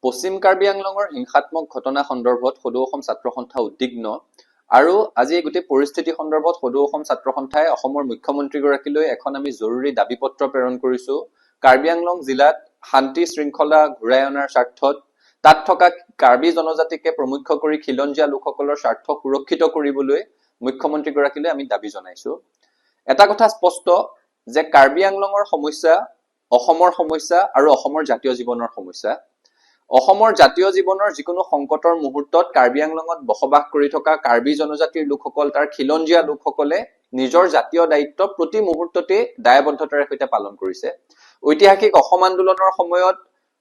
পশ্চিম কাৰ্বি আংলঙৰ হিংসাত্মক ঘটনা সন্দৰ্ভত সদৌ অসম ছাত্ৰ সন্থা উদ্বিগ্ন আৰু আজি এই গোটেই পৰিস্থিতি সন্দৰ্ভত সদৌ অসম ছাত্ৰ সন্থাই অসমৰ মুখ্যমন্ত্ৰীগৰাকীলৈ এখন আমি জৰুৰী দাবী পত্ৰ প্ৰেৰণ কৰিছো। কাৰ্বি আংলং জিলাত শান্তি শৃংখলা ঘূৰাই অনাৰ স্বাৰ্থত তাত থকা কাৰ্বি জনজাতিকে প্ৰমুখ্য কৰি খিলঞ্জীয়া লোকসকলৰ স্বাৰ্থ সুৰক্ষিত কৰিবলৈ মুখ্যমন্ত্ৰীগৰাকীলৈ আমি দাবী জনাইছো। এটা কথা স্পষ্ট যে কাৰ্বি আংলঙৰ সমস্যা অসমৰ সমস্যা আৰু অসমৰ জাতীয় জীৱনৰ সমস্যা। অসমৰ জাতীয় জীৱনৰ যিকোনো সংকটৰ মুহূৰ্তত কাৰ্বি আংলঙত বসবাস কৰি থকা কাৰ্বি জনজাতিৰ লোকসকল তাৰ খিলঞ্জীয়া লোকসকলে নিজৰ জাতীয় দায়িত্ব প্ৰতি মুহূৰ্ততে দায়বদ্ধতাৰে সৈতে পালন কৰিছে। ঐতিহাসিক অসম আন্দোলনৰ সময়ত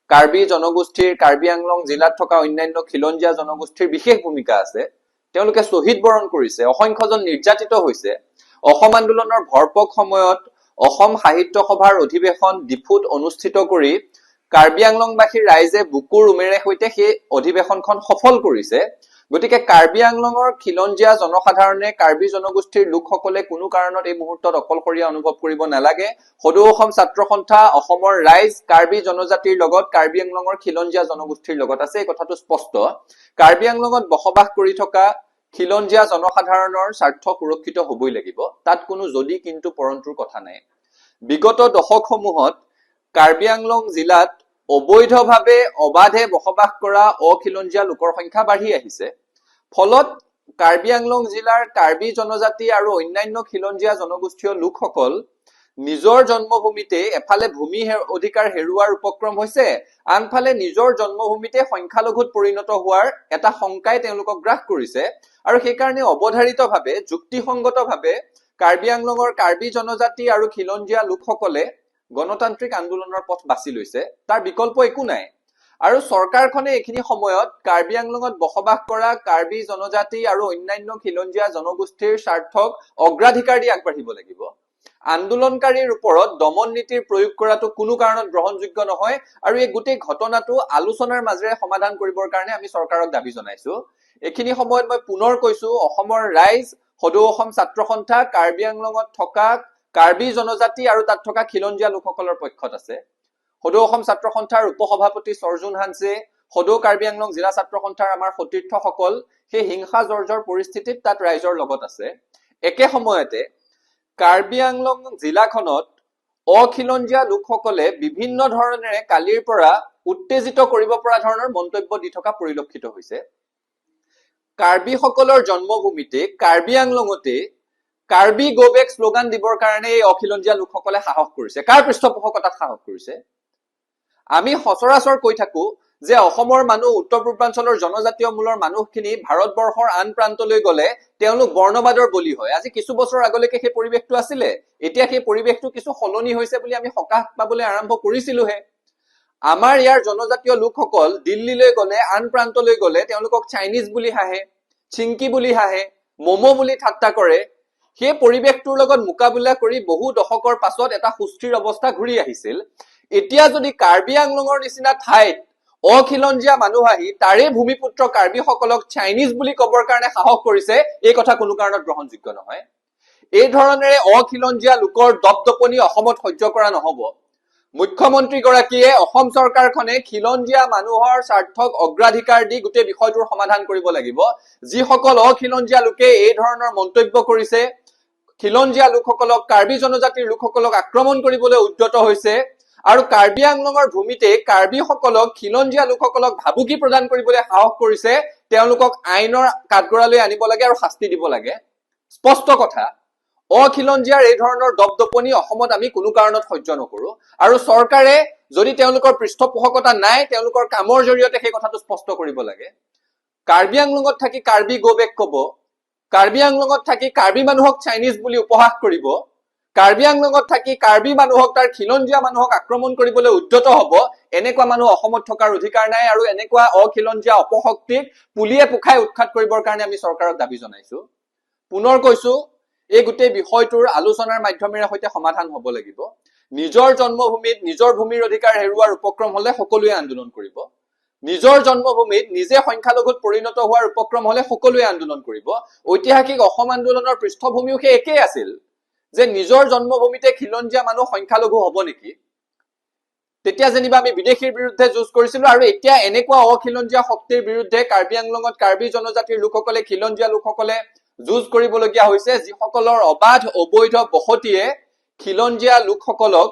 কাৰ্বি জনগোষ্ঠীৰ কাৰ্বি আংলং জিলাত থকা অন্যান্য খিলঞ্জীয়া জনগোষ্ঠীৰ বিশেষ ভূমিকা আছে। তেওঁলোকে শ্বহীদ বৰণ কৰিছে, অসংখ্যজন নিৰ্যাতিত হৈছে। অসম আন্দোলনৰ ভৰপক সময়ত অসম সাহিত্য সভাৰ অধিৱেশন ডিফুত অনুষ্ঠিত কৰি কাৰ্বি আংলংবাসীৰ ৰাইজে বুকুৰ উমেৰে সৈতে সেই অধিৱেশনখন সফল কৰিছে। গতিকে কাৰ্বি আংলঙৰ খিলঞ্জীয়া জনসাধাৰণে কাৰ্বি জনগোষ্ঠীৰ লোকসকলে কোনো কাৰণত এই মুহূৰ্তত অকলশৰীয়া অনুভৱ কৰিব নালাগে। সদৌ অসম ছাত্ৰ সন্থা অসমৰ ৰাইজ কাৰ্বি জনজাতিৰ লগত কাৰ্বি আংলঙৰ খিলঞ্জীয়া জনগোষ্ঠীৰ লগত আছে, এই কথাটো স্পষ্ট। কাৰ্বি আংলঙত বসবাস কৰি থকা খিলঞ্জীয়া জনসাধাৰণৰ স্বাৰ্থ সুৰক্ষিত হবই লাগিব, তাত কোনো যদি কিন্তু পৰন্তুৰ কথা নাই। বিগত দশকসমূহত কাৰ্বি আংলং জিলাত অবৈধভাৱে অবাধে বসবাস কৰা অখিলঞ্জীয়া লোকৰ সংখ্যা বাঢ়ি আহিছে। ফলত কাৰ্বি আংলং জিলাৰ কাৰ্বি জনজাতি আৰু অন্যান্য খিলঞ্জীয়া জনগোষ্ঠীয় লোকসকল নিজৰ জন্মভূমিতে এফালে ভূমি অধিকাৰ হেৰুৱাৰ উপক্ৰম হৈছে, আনফালে নিজৰ জন্মভূমিতে সংখ্যালঘুত পৰিণত হোৱাৰ এটা শংকাই তেওঁলোকক গ্ৰাস কৰিছে। আৰু সেইকাৰণে অৱধাৰিতভাৱে যুক্তিসংগতভাৱে কাৰ্বি আংলঙৰ কাৰ্বি জনজাতি আৰু খিলঞ্জীয়া লোকসকলে গণতান্ত্ৰিক আন্দোলনৰ পথ বাছি লৈছে, তাৰ বিকল্প একো নাই। আৰু চৰকাৰখনে এইখিনি সময়ত কাৰ্বি আংলঙত বসবাস কৰা কাৰ্বি জনজাতি আৰু অন্যান্য খিলঞ্জীয়া জনগোষ্ঠীৰ স্বাৰ্থক অগ্ৰাধিকাৰ দি আগবাঢ়িব লাগিব। আন্দোলনকাৰীৰ ওপৰত দমন নীতিৰ প্ৰয়োগ কৰাটো কোনো কাৰণত গ্ৰহণযোগ্য নহয়। আৰু এই গোটেই ঘটনাটো আলোচনাৰ মাজেৰে সমাধান কৰিবৰ কাৰণে আমি চৰকাৰক দাবী জনাইছো। এইখিনি সময়ত মই পুনৰ কৈছো, অসমৰ ৰাইজ সদৌ অসম ছাত্ৰ সন্থা কাৰ্বি আংলঙত থকা কাৰ্বি জনজাতি আৰু তাত থকা খিলঞ্জীয়া লোকসকলৰ পক্ষত আছে। সদৌ অসম ছাত্ৰ সন্থাৰ উপসভাপতি সৰ্জুন হানছে, সদৌ কাৰ্বি আংলং জিলা ছাত্ৰ সন্থাৰ আমাৰ সতীৰ্থসকল সেই হিংসা জৰ্জৰ পৰিস্থিতিত তাত ৰাইজৰ লগত আছে। একে সময়তে কাৰ্বি আংলং জিলাখনত অখিলঞ্জীয়া লোকসকলে বিভিন্ন ধৰণেৰে কালিৰ পৰা উত্তেজিত কৰিব পৰা ধৰণৰ মন্তব্য দি থকা পৰিলক্ষিত হৈছে। কাৰ্বি সকলৰ জন্মভূমিতে কাৰ্বি আংলঙতে কাৰ্বি গো বেক শ্লোগান দিবৰ কাৰণে এই অখিলঞ্জীয়া লোকসকলে সাহস কৰিছে। কাৰ পৃষ্ঠপোষকতাত সাহস কৰিছে? আমি সচৰাচৰ কৈ থাকো যে অসমৰ মানুহ, উত্তৰ পূৰ্বাঞ্চলৰ জনজাতীয় মূলৰ মানুহখিনি ভাৰতবৰ্ষৰ আন প্ৰান্তলৈ গলে তেওঁলোক বৰ্ণবাদৰ বলি হয়। আজি কিছু বছৰ আগলৈকে সেই পৰিৱেশটো আছিলে, এতিয়া সেই পৰিৱেশটো কিছু সলনি হৈছে বুলি আমি সকাহ পাবলৈ আৰম্ভ কৰিছিলোহে। আমাৰ ইয়াৰ জনজাতীয় লোকসকল দিল্লীলৈ গলে, আন প্ৰান্তলৈ গলে তেওঁলোকক চাইনিজ বুলি হাঁহে, চিংকি বুলি হাঁহে, মমো বুলি ঠাট্টা কৰে। সেই পৰিৱেশটোৰ লগত মোকাবিলা কৰি বহু দশকৰ পাছত এটা সুস্থিৰ অৱস্থা ঘূৰি আহিছিল। এতিয়া যদি কাৰ্বি আংলঙৰ নিচিনা ঠাইত অখিলঞ্জীয়া মানুহ আহি তাৰে ভূমিপুত্ৰ কাৰ্বি সকলক চাইনিজ বুলি কবৰ কাৰণে সাহস কৰিছে, এই কথা কোনো কাৰণত গ্ৰহণযোগ্য নহয়। এই ধৰণেৰে অখিলঞ্জীয়া লোকৰ দপদপনি অসমত সহ্য কৰা নহব। মুখ্যমন্ত্ৰীগৰাকীয়ে, অসম চৰকাৰখনে খিলঞ্জীয়া মানুহৰ স্বাৰ্থক অগ্ৰাধিকাৰ দি গোটেই বিষয়টোৰ সমাধান কৰিব লাগিব। যিসকল অখিলঞ্জীয়া লোকে এই ধৰণৰ মন্তব্য কৰিছে, খিলঞ্জীয়া লোকসকলক, কাৰ্বি জনজাতিৰ লোকসকলক আক্ৰমণ কৰিবলৈ উদ্যত হৈছে আৰু কাৰ্বি আংলঙৰ ভূমিতে কাৰ্বি সকলক, খিলঞ্জীয়া লোকসকলক ভাবুকি প্ৰদান কৰিবলৈ সাহস কৰিছে, তেওঁলোকক আইনৰ কাঠগড়ালৈ আনিব লাগে আৰু শাস্তি দিব লাগে। স্পষ্ট কথা, অখিলঞ্জীয়াৰ এই ধৰণৰ দপদপনি অসমত আমি কোনো কাৰণত সহ্য নকৰো। আৰু চৰকাৰে যদি তেওঁলোকৰ পৃষ্ঠপোষকতা নাই, তেওঁলোকৰ কামৰ জৰিয়তে সেই কথাটো স্পষ্ট কৰিব লাগে। কাৰ্বি আংলঙত থাকি কাৰ্বি গো বেক কব, কাৰ্বি আংলঙত থাকি কাৰ্বি মানুহক চাইনিজ বুলি উপহাস কৰিব, কাৰ্বি আংলঙত থাকি কাৰ্বি মানুহক, তাৰ খিলঞ্জীয়া মানুহক আক্ৰমণ কৰিবলৈ উদ্যত হব, এনেকুৱা মানুহ অসমত থকাৰ অধিকাৰ নাই। আৰু এনেকুৱা অখিলঞ্জীয়া অপশক্তিক পুলিয়ে পোখাই উৎখাত কৰিবৰ কাৰণে আমি চৰকাৰক দাবী জনাইছো। পুনৰ কৈছো, এই গোটেই বিষয়টোৰ আলোচনাৰ মাধ্যমেৰে সৈতে সমাধান হব লাগিব। নিজৰ জন্মভূমিত নিজৰ ভূমিৰ অধিকাৰ হেৰুৱাৰ উপক্ৰম হলে সকলোৱে আন্দোলন কৰিব। নিজৰ জন্মভূমিত নিজে সংখ্যালঘুত পৰিণত হোৱাৰ উপক্ৰম হলে সকলোৱে আন্দোলন কৰিব। ঐতিহাসিক অসম আন্দোলনৰ পৃষ্ঠভূমিও সেই একেই আছিল যে নিজৰ জন্মভূমিতে খিলঞ্জীয়া মানুহ সংখ্যালঘু হব নেকি? তেতিয়া যেনিবা আমি বিদেশীৰ বিৰুদ্ধে যুঁজ কৰিছিলো আৰু এতিয়া এনেকুৱা অখিলঞ্জীয়া শক্তিৰ বিৰুদ্ধে কাৰ্বি আংলঙত কাৰ্বি জনজাতিৰ লোকসকলে খিলঞ্জীয়া লোকসকলে যুঁজ কৰিবলগীয়া হৈছে, যিসকলৰ অবাধ অবৈধ বসতিয়ে খিলঞ্জীয়া লোকসকলক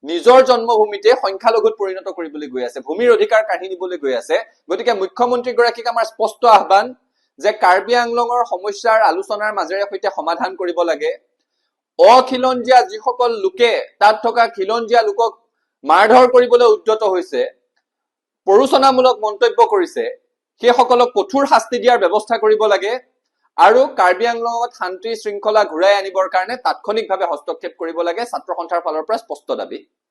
নিজৰ জন্মভূমিতে সংখ্যালঘুত পৰিণত কৰিবলৈ গৈ আছে, ভূমিৰ অধিকাৰ কাঢ়ি নিবলৈ গৈ আছে। গতিকে মুখ্যমন্ত্ৰী গৰাকীক আমাৰ স্পষ্ট আহ্বান যে কাৰ্বি আংলঙৰ সমস্যাৰ আলোচনাৰ মাজেৰে সৈতে সমাধান কৰিব লাগে। অখিলঞ্জীয়া যিসকল লোকে তাত থকা খিলঞ্জীয়া লোকক মাৰধৰ কৰিবলৈ উদ্যত হৈছে, প্ৰৰোচনামূলক মন্তব্য কৰিছে, সেইসকলক কঠোৰ শাস্তি দিয়াৰ ব্যৱস্থা কৰিব লাগে আৰু কাৰ্বি আংলঙত শান্তি শৃংখলা ঘূৰাই আনিবৰ কাৰণে তাৎক্ষণিকভাৱে হস্তক্ষেপ কৰিব লাগে, ছাত্ৰ সন্থাৰ ফালৰ পৰা স্পষ্ট দাবী।